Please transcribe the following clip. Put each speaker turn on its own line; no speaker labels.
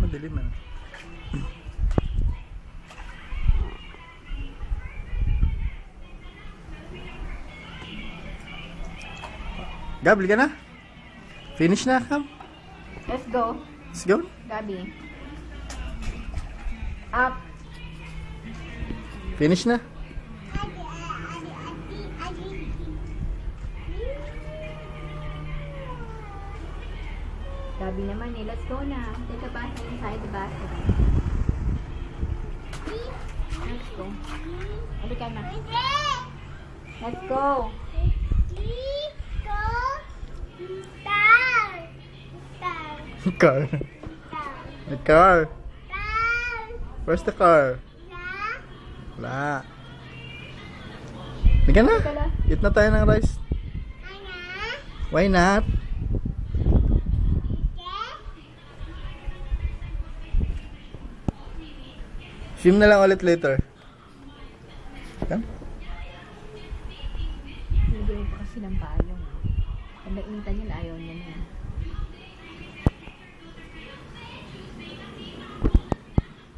Madilim man. Gab, ka na? Finish na, Gab?
Let's go.
Let's go.
Gabi. Up.
Finish na.
Gabi naman eh. Let's go na. Take a bath inside the bathroom. Let's go. Halika na. Let's go.
Car. The car. Where's the car? Wala. Halika na. Eat na tayo ng rice. Why not? Swim na lang ulit later. Come.
Nagawin pa kasi ng payong. Pag nainitan yun, ayaw niya na.